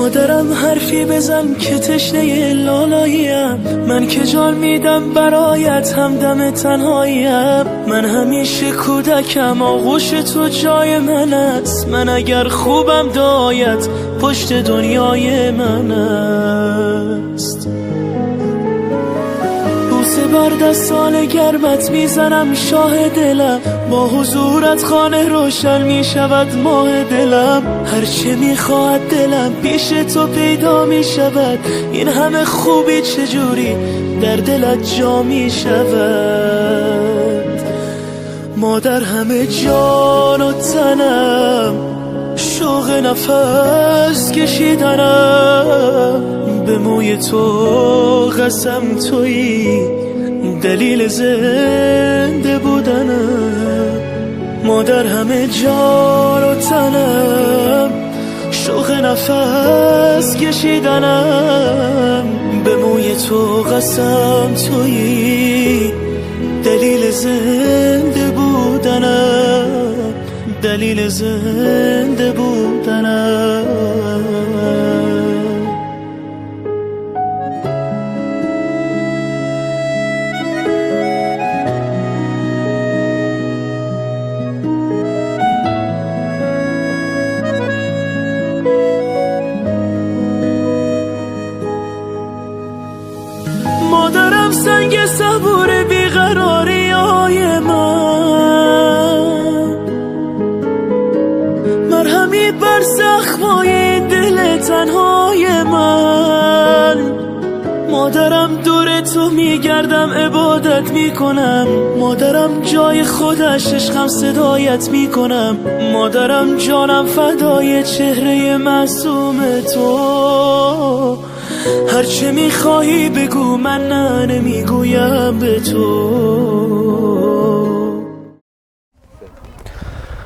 مادرم حرفی بزن که تشنه لالاییم، من که جان میدم برایت همدم تنهاییم. من همیشه کودکم آغوش تو جای من است، من اگر خوبم دایت پشت دنیای من است. بوسه بر دستان گرمت میزنم شاه دلم، با حضورت خانه روشن میشود ماه دلم. هرچه میخواهد دلم پیش تو پیدا میشود، این همه خوبی چجوری در دلت جا میشود. مادر همه جان و تنم، شوق نفس کشیدنم، به موی تو قسم تویی دلیل زنده بودنم. مادر همه جان و تنم، شوق نفس کشیدنم، به موی تو قسم تویی دلیل زنده بودنم، دلیل زنده بودنم. مادرم سنگ صبور بیقراری های من، مرهمی بر زخمای دل تنهای من. مادرم دور تو میگردم عبادت میکنم، مادرم جای خودش عشقم صدایت میکنم. مادرم جانم فدای چهره معصوم تو، هرچه میخواهی بگو من نه نمیگویم به تو.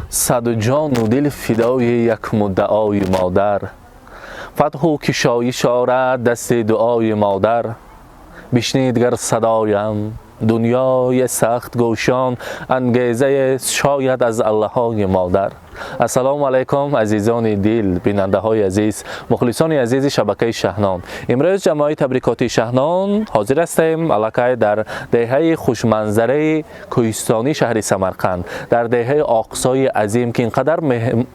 صد جان و دل فدای یک مدعای مادر، فتح و کشایش آرد دست دعای مادر. بشنید گر صدایم دنیای سخت گوشان، انگیزه شاید از الله های مادر. السلام علیکم عزیزان دل، بیننده های عزیز، مخلصان عزیز شبکه شهنام. امروز جمعی تبریکاتی شهنام حاضر هستیم الکی در دهه خوشمنظره کوهستانی شهر سمرقند، در دهه آقصای عظیم که اینقدر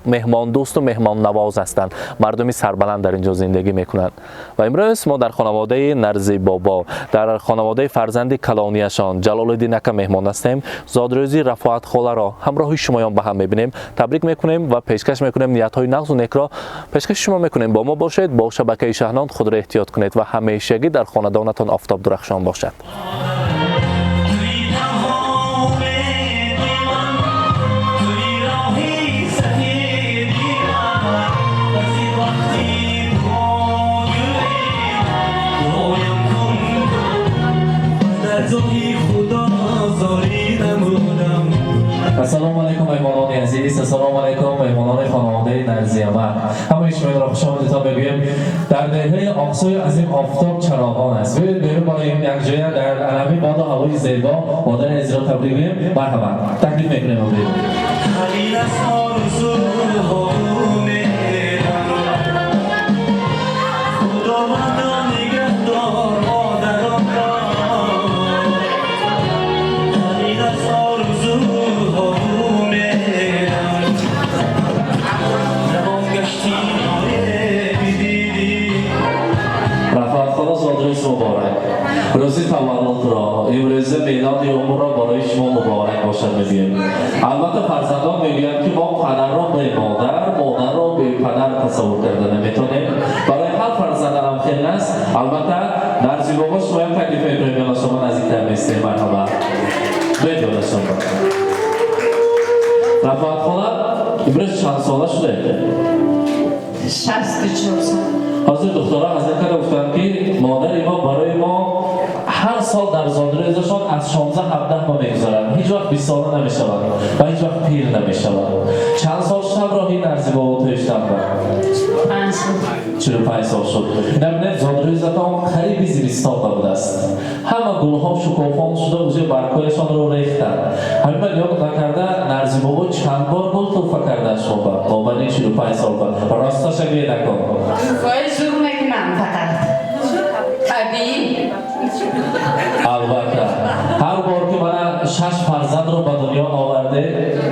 مهمان دوست و مهمان نواز هستند، مردمی سربلند در اینجا زندگی میکنند. و امروز ما در خانواده نرزی بابا، در خانواده فرزند کلانیشان جلال الدین اکا مهمان هستیم. زادروزی رفاعت خاله را همراه شمایان به هم میبینیم، تبریک میکنیم و پیشکش میکنیم نیت های نغز و نک را پیشکش شما میکنیم. با ما باشید، با شبکه شهنام خود را احتیاط کنید و همیشگی در خاندانتان آفتاب درخشان باشد. السلام علیکم مهمانان عزیز، السلام علیکم مهمانان خانواده نرزی احمد. همه شما را خوش آمدید بگویم. در دهه آقصای عظیم آفتاب چراغان است. بریم برای این یک جای در علمی باد و هوای زیبا مادر عزیز را تبریک بگویم. مرحبا تقدیم میکنیم. روزی تولد را، امروز میلاد عمر را برای شما مبارک باشد میگویم. البته فرزندان میگویند که ما پدر را به مادر، مادر را به پدر تصور کرده نمیتونیم. برای هر فرزند هم خیلی است. البته نرزی بابا شما هم تکلیف میکنیم یا شما نزدیکتر نیستیم. مرحبا بدون شما رفعت خاله امروز چند ساله شده؟ 64 سال. حاضر دخترها حضرت کرده گفتند که مادر ما برای ما هر سال در زادروزشان از 16-17 ماه میگذارند، هیچ وقت 20 ساله نمیشوند و هیچ وقت پیر نمیشوند. چند سال شب راهی نرزی بابا تویش نبود؟ 5 سال. 45 سال شد. نبینید زادروزتان قریب زمستان بوده است. همه گلها شکوفان شده وجه برگهایشان رو ریختند. همین من یاد نکرده نرزی بابا چند بار گل تحفه کرده شما با من 45 سال بعد راستش اگه نکن. شروع نکنم فقط طبیعی البته هر بار که من 6 فرزند رو به دنیا آورده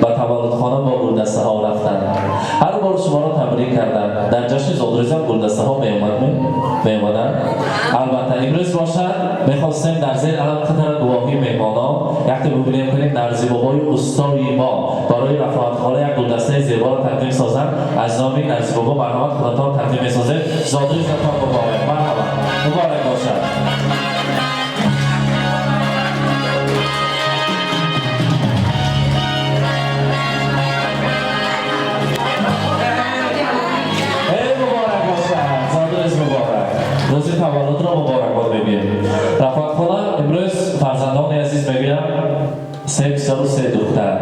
به تولدخانه با گلدسته ها رفتن، هر بار شما رو تبریک کردن. در جشن زادروزی هم گلدسته ها می‌آمدن. البته امروز باشد میخواستیم در زیر علم خطر گواهی مهمانان یک ببینیم کنیم نرزی بابای استای ما برای رفاقت خاله یک گلدسته زیبا را تقدیم سازند. از نام نرزی بابا مرحمت خودتان تقدیم می‌سازیم. زادروزتان مبارک. مرحبا، مبارک باشد. روز تولد را مبارکباد میگیم. رفاقت خانه امروز فرزندان عزیز میگویم 3 پسر و 3 دختر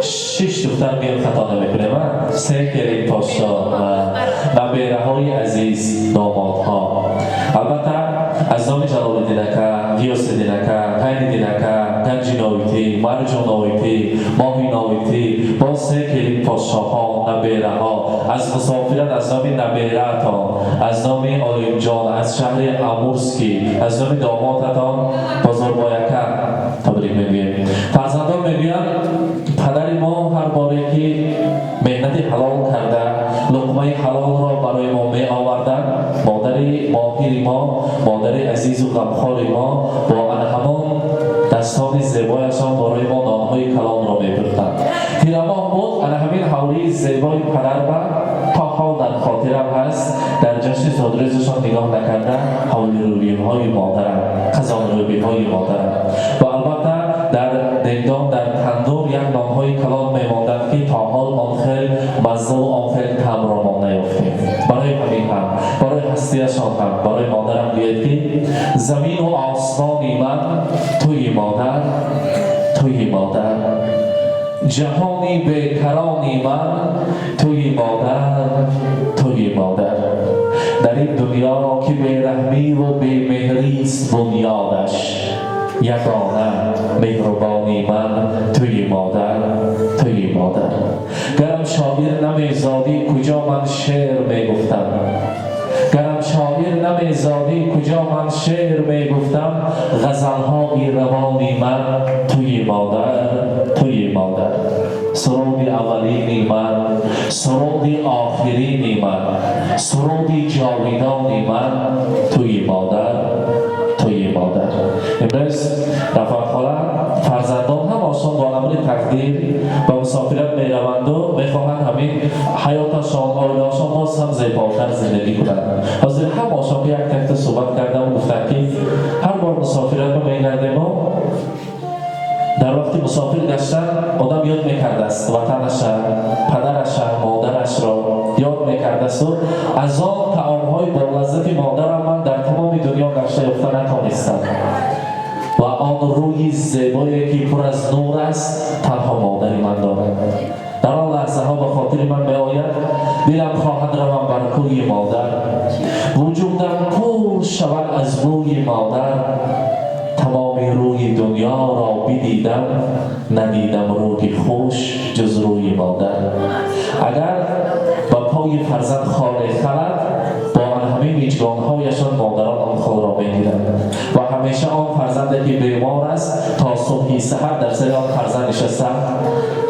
6 دختر میگم خطا نمیکنیم. 3 کلید پاشا و نبیره های عزیز دامادها. البته از نام جلال الدین اکا، گیاس الدین اکا، قین الدین اکا، گنجی نویتی، مرجان نویتی، ماهی نویتی با 3 کلید پاشا ها نبیره ها از مسافرت از نام نبیرتان، از نام آلیم جان از شهر امورسکی، از نام دامادتان بزرگوارکه تبریک میگویم. فرزندان میگویم پدر ما هر باره که مهنت حلال کرده لقمه حلال را برای ما می آوردن، مادر ماهر ما، مادر عزیز و غمخوار ما با همان دستان زیبایشان برای ما نانهای کلان را می‌پختند. پیرماه بود همین حولی زیبای پدر تا حال در خاطرم هست. در جشن زادروزشان نگاه نکرده حول رویهای مادرم، خزان رویهای مادرم و البته در دندان در تندور یک نانهای کلان می‌ماندند که تا حال آن خیلی مزه و آن خیلی طعم را ما نیافتیم. برای همین هم برای هستیشان هم برای مادرم گوید که زمین و آسمانی من توی مادر، توی مادر، جهانی بیکرانی من توی مادر، توی مادر. در این دنیا که بیرحمی و بیمهری است بنیادش، یگانه مهربانی من توی مادر، توی مادر. گرم شاعر نمیزادی کجا من شعر میگفتم، گرم شاعر نمیزادی کجا من شعر میگفتم، غزلهای روانی من توی مادر، توی مادر. سرود اولینی من، سرود آخرینی من، سرود جاویدانی من توی مادر، توی مادر. امروز رفاقت خاله فرزندان هم آسان با امر تقدیر و مسافرت میروند و میخواهند همین حیاتشان آیندهشان باز هم زیباتر زندگی کنند. حاضر هم آسان یک تکت صحبت کردم و گفتن که هر بار مسافرت رو میگردیم و در وقتی مسافر گشتن آدم یاد میکرده است وطنش، پدرش، مادرش را یاد میکرده است و از آن طعام‌های با لذت مادرم من در تمام دنیا گشته یافته نتوانستم و آن روی زیبایی که پر از نور است تنها مادری من دارد. در آن لحظه ها به خاطر من میآید دلم خواهد روم بر کوی مادر، وجودم پر شود از روی مادر، تمام روی دنیا را بدیدم ندیدم روی خوش جز روی مادر. اگر با پای فرزند خانه خلد با همه میجگانهایشان مادران آن خود را میگیرند و همیشه آن فرزندی که بیمار است تا صبحی سحر در سر آن فرزند نشسته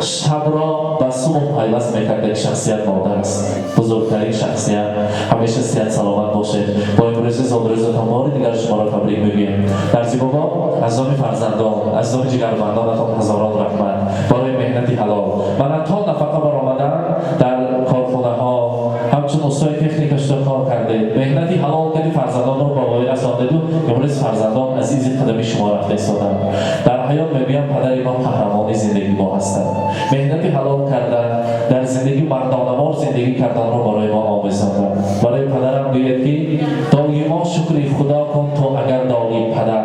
شب را به صبح پیوست میکرده که شخصیت مادر است. بزرگترین شخصیت. همیشه صحت سلامت باشید. با امروز زادروزتان بار دیگر شما را تبریک میگویم. درزی بابا از نام فرزندان، از نام جگرمندانتان هزاران رحمت برای مهنتی حلال. من تا نفقه برآمدن در کارخانه ها همچون استاد تکنیکش را کار کرده، مهنتی حلال کردی فرزندان را با وای رسانده و امروز فرزندان عزیز قدمی شما رفته ایستادند. در حیات میگویم پدر ما قهرمان زندگی ما هستند. مهنتی حلال کردن در زندگی مردانه‌وار زندگی کردن را برای ما آموزاندند. برای پدرم گوید که دایما شکر خدا کن تو اگر داری پدر،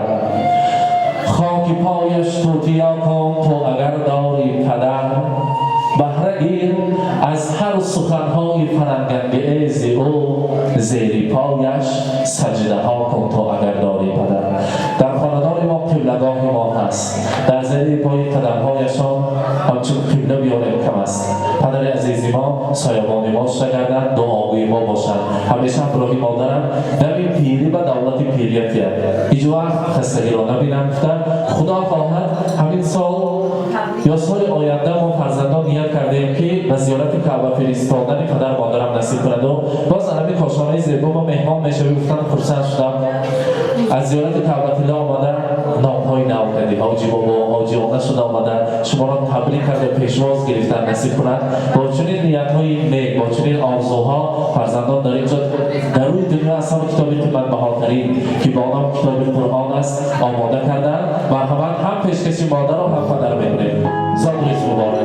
خاک پایش توتیا کن تو اگر داری پدر، بهره گیر از هر سخنهای فرنگنگیز او، زیر پایش سجده ها کن تو اگر داری پدر. در خاندان ما قبله پناه ما هست. در زیر پای قدم‌هایشان همچون قبله بیاریم کم است. پدر عزیزی ما سایبان ما شگردن دعاگوی ما باشند. همیشه همراهی مادرم در این پیری و دولت پیریت کرد. هیچ وقت خستگی را نبینم. گفتن خدا خواهد همین سال یا سال آینده ما فرزندان نیت کردیم که به زیارت کعبه فرستادن پدر مادرم نصیب کند و باز همین کاشانه زیبا ما مهمان میشویم. گفتن خرسند شدم از زیارت کعبه الله آمدن نام‌های نو کردی حاجی بابا حاجی آنه شده آمدن شما را تبریک کرده پیشواز گرفتن نصیب کند. با چنین نیت‌های نیک با چنین آرزوها فرزندان در اینجا در روی دنیا اصلا کتابی قیمت‌بهاترین که با نام کتاب قرآن است آماده کردن. مرحمت هم پیشکشی مادر و هم پدر می‌کنیم. زادروز مبارک.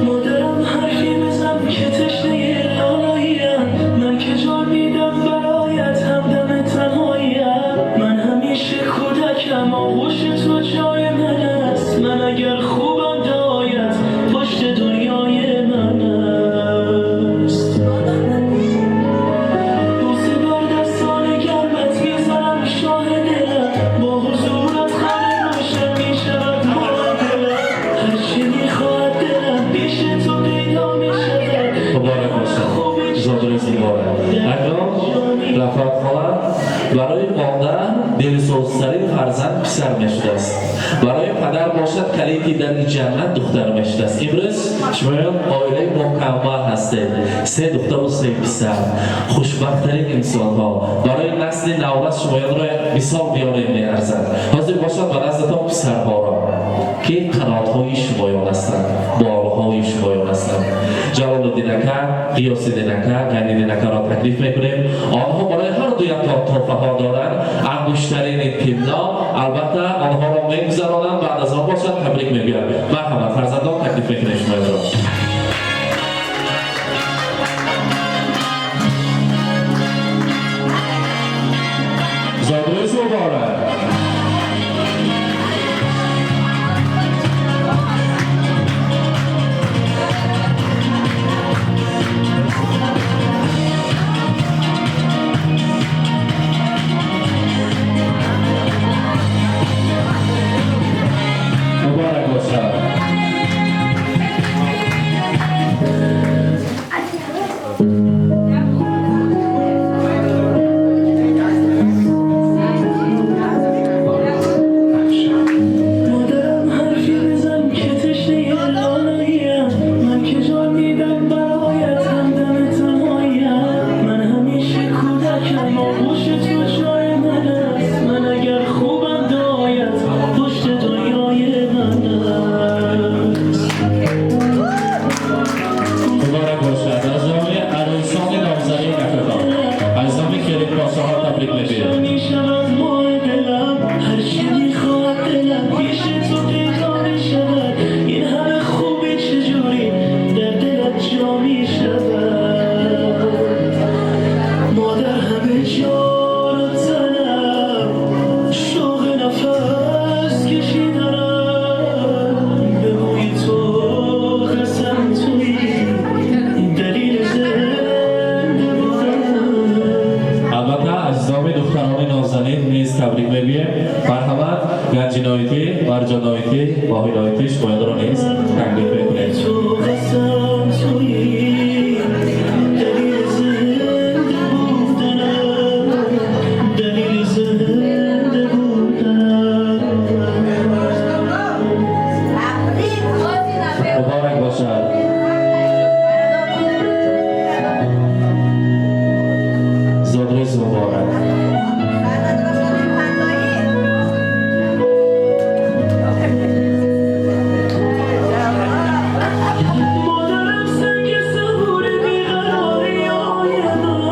مادرم حرفی بزن که تشنه لالاییم من که جان میدم برایت همدم تنهاییم من همیشه کودکم آغوش تو جای من است من اگر خوبم دایت پشت دنیای من است روزی بر دستان گرمت میزنم شاه دلم با حضورت خانه روشن میشود ماه دلم هرچی میخواد دلم پیش تو پیدا میشود مبارک باشد. زادروز مبارک. اکنون رفعت خواهد برای مادر دلسوزترین فرزند پسر میشده است. برای پدر باشد کلیدی در جنت دختر میشده است. امروز شمایان عائله مکمل هستید. 3 دختر و 3 پسر خوشبخت‌ترین انسان‌ها. برای نسل نورس شمایان را مثال بیاریم می‌ارزد. حاضر باشد به نزدتان پسرها را که قنات‌های شمایان هستند بالهای شمایان هستند. جلال الدین اکا غیاث‌الدین اکا غنی اکا را تکلیف می‌کنیم. آنها برای هر دویتان تحفه‌ها دارند. انگشترین طلا البته آنها را می‌گذرانند بعد از آن باشد تبریک می‌گویند. مرحبا فرزندان تکلیف می‌کنیم شما را. زادروز مبارک. مبارک باشد. مادرم حرفی بزن که تشنه لالاییم من که جان میدم برایت همدم تنهاییم من همیشه کودکم آغوش تو جای من است من اگر خوبم دایت پشت دنیای من است مبارک باشد. از جامعه عروسان نامزدی نکردان از نام کلید پاسها تبریک می‌گویم. میشود ماه دلم هرچی میخواد دلم پیش تو پیدا میشود این همه خوبی چجوری در دلت جا میشود مادر همه جا رو تنم شوق نفس کشیدنم به بوی تو قسم توی دلیل زنده بودنم البته از نام دختران نازنین نیز تبریک می‌گویم. مرحمت گنجینایتی مرجانایتی باهینایتی شمایان را نیز تکلیف می‌کنیم. تو قسم توی دلیل زنده بودنم دلیل زنده بودنم مبارک باشد. زادروز مبارک. مادرم سنگ صبور بیقراری های من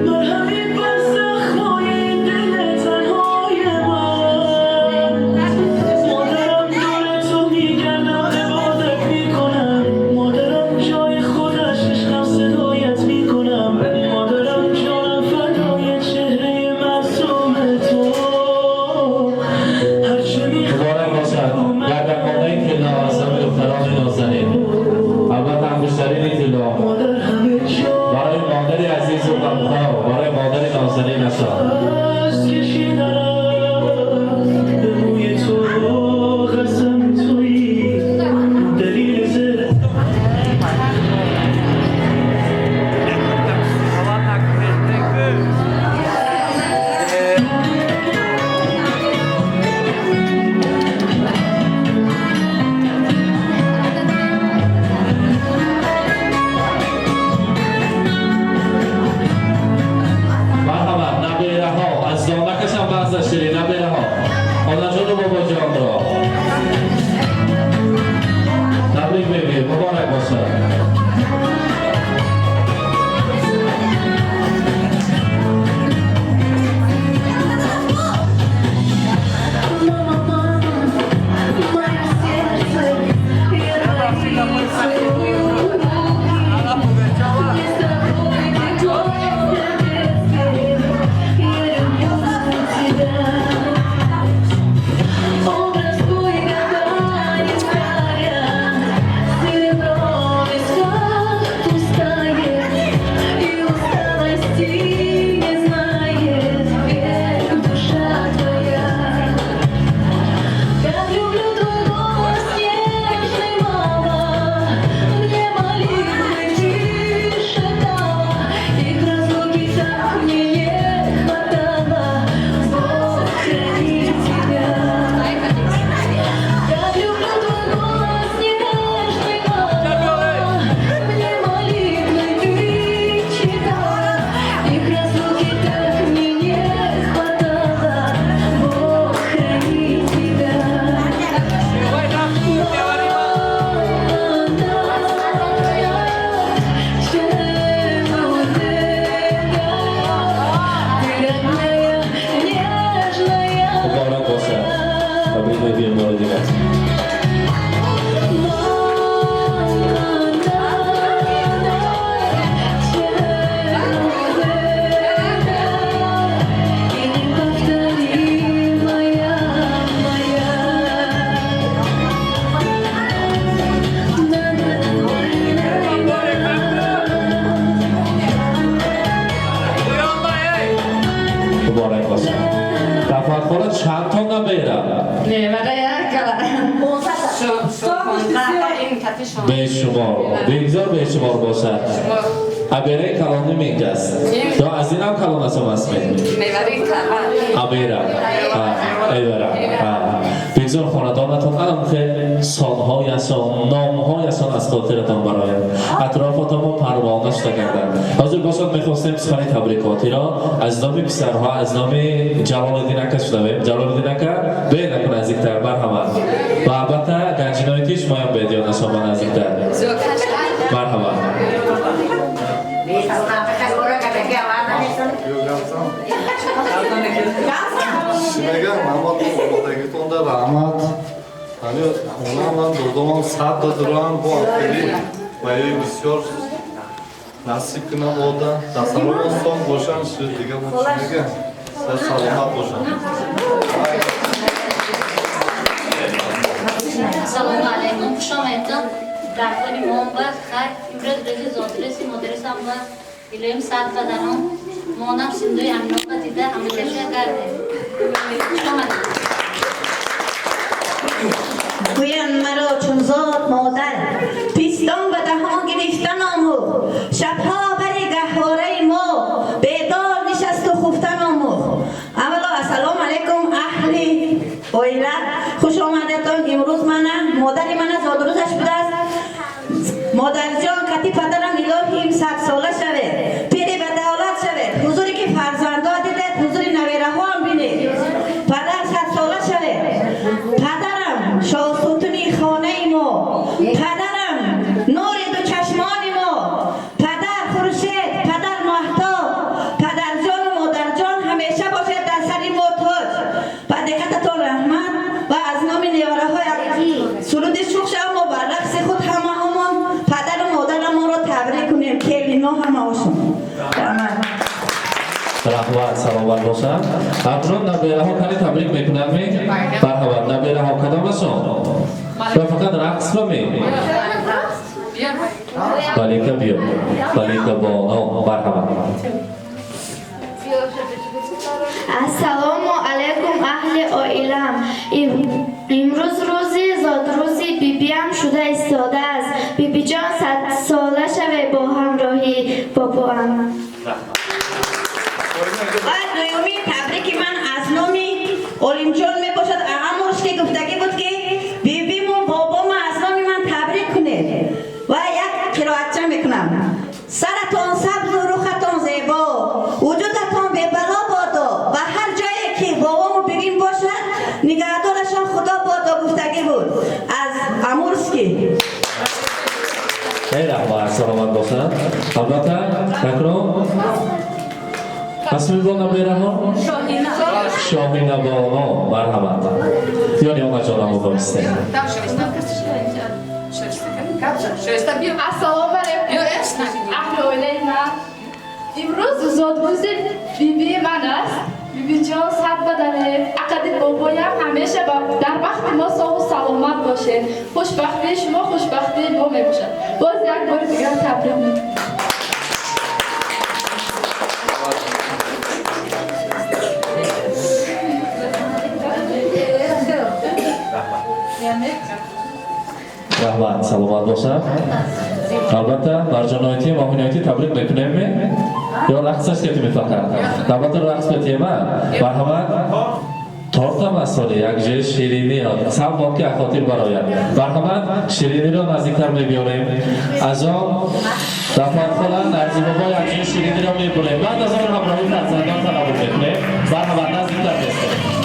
بر همین برزخهای دل تنهای من مادرم دور تو میگردم عبادت میکنم مادرم جای خودش عشقم صدایت میکنم مادرم جانم فدای چهره معصوم تو هرچه مبارک باشد. گردنبانه طلا از نام دختران نازنین البته انگشترین طلا مادر همه جا برای مادر عزیز و غمخواه برای مادر حاضرین اشان از کشیدم به موی تو قسم تویی دلیل زر مرحبا نبیره ها از دامکش هم بحثش شدی نبیره ها آنها جون بابا جان را تبریک بگیر مبارک باشه مبارک باشه تبریک بگیر بار دیگر مبارک باشه تفکر چند تا نبیره نه وقتی به شمار بگذار به شمار باشه ابیره کلانی میگست تو از این هم کلان هستم اسمی ابیره ایبره بگذار خاندانتون الان خیلی سالهای هستن نامهای هستن از خاطرتان برای اطرافتان ما پروانه شده کردن حاضر باشد میخواستیم سخنی تبریکاتی را از نام پسرها از نام جلال الدین اکا شنویم جلال الدین اکا به نکن نزدیکتر مرحبا و البته گنجینایتیش مایم بیدیان شما نزدیکتر مرحبا Şimdigen Mahmut Ortagiton'da rahmat. Hani onlarla durdum saat da duran bu akşam bayağı bisyor nasip kına oldu. Tasarruf son boşan şu diye bu şimdigen. Sen sağlığa boşan. Selamun aleyküm. خوش آمدید. در کنی موقع خیر امروز رزی زادرسی مدرسم و ایلیم ساعت بدنم مانم سندوی امنوقت دیده همه کشه کرده. خوش آمدید. گویم مرا چون زاد مادر پیستان و دهان گرفتن آمو شبها بری گهواره ما بیدار نشست و خفتن آمو اولا السلام علیکم اهلی اویله خوش آمدتان امروز من مادری من زادروزش بوده است مادر جان کتی پدرم الهیم 100 ساله شده پیری به دولت شده حضوری که فرزندا دیدید حضوری نویره ها هم بینید پدر 100 ساله شده پدرم شاه ستونی خانه ما پدرم نور دو چشمان ما پدر خورشید پدر مهتاب پدر جان و مادر جان همیشه باشد در سر ما تاج و دقتتان رحمت و از نام نیاره های سرود شوخ اما بر رقص خود همه همان پدر و مادر ما را تبریک کنیم که اینا همه هاشون رحمت سلامت باشم اکنون نبیره ها کنی تبریک میکنم می مرحبا نبیره ها کدام هستون و فقط رقص رو می بالیکا بیو بالیکا با مرحبا Ассалому алейкум ахли оилам. Имрӯз рӯзи зодрӯзи бибиам шуда истода аст. Бибиҷон 100 сола шаве бо ҳамроҳи бобоам. ва дуюмин табрики ман аз номи олимҷон мебошад. Амурш ки гуфтагӣ буд ки бибиму бобома аз номи ман табрик кунед. ва як қироатча мекунам. саратон сабзу рухатон зебо, вуҷудатон бебало бодо, ва ҳар ҷое ки бобому бибим бошад нигаҳдорашон худо бодо гуфтагӣ буд аз Амурский. Rahmat, salomat bo'lsin. Albatta, takror. Asmingizni beraman. Shohina Bono, marhamat. Yoni onajonim bo'lsin. Ассалому алейкум. Ахли оилам. Имрӯз зодрӯзи биби ман аст. Бибиҷон сад бадане. Ақади бобоям ҳамеша дар вақти мо согъу саломат бошед. Хушбахтии шумо хушбахтии мо мебошад. Боз як бори дигар табрик мекунам. Rahmat, salomat bo'lsin. Albatta, barjonoyati, mo'minoyati tabrik mekunammi? Yo raqs ketimi faqat. Albatta raqs ketimi. Marhamat. Torta masoli yakje shirini sabotga xotir baroyat. Marhamat, shiriniro nazdiklar mebiyorim. Azon rahmat qilan arzi bobo yakje shiriniro mebiyorim. Ba'd az on hamrohi farzandon talab etme. Marhamat nazdiklar mesin.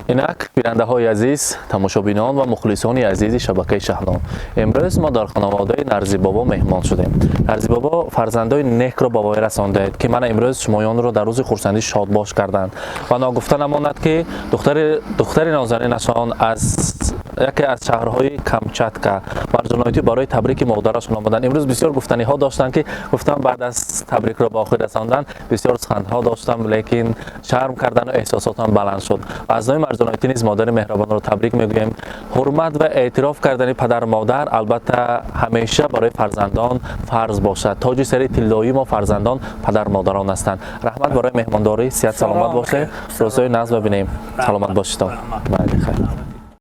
اینک بیننده های عزیز، تماشابینان و مخلصان عزیز شبکه شهنام، امروز ما در خانواده نرزی بابا مهمان شدیم. نرزی بابا فرزندای نیک را به وای رسانده که من امروز شمایان را در روز خورسندی شادباش کردند و ناگفته نماند که دختر نازنینشان از یکی از شهرهای کامچاتکا مرجانیتی برای تبریک مادرشان آمدند. امروز بسیار گفتنی ها داشتند که گفتم بعد از تبریک را به آخر رساندن بسیار سخن ها داشتم، لیکن شرم کردن و احساساتم بلند شد. از نوع مرجانیتی نیز مادر مهربان را تبریک میگویم. حرمت و اعتراف کردن پدر مادر البته همیشه برای فرزندان فرض باشد. تاج سر طلایی ما فرزندان پدر مادران هستند. رحمت برای مهمانداری، صحت سلامت باشه. روزهای ناز ببینیم. سلامت باشید. بله خیر.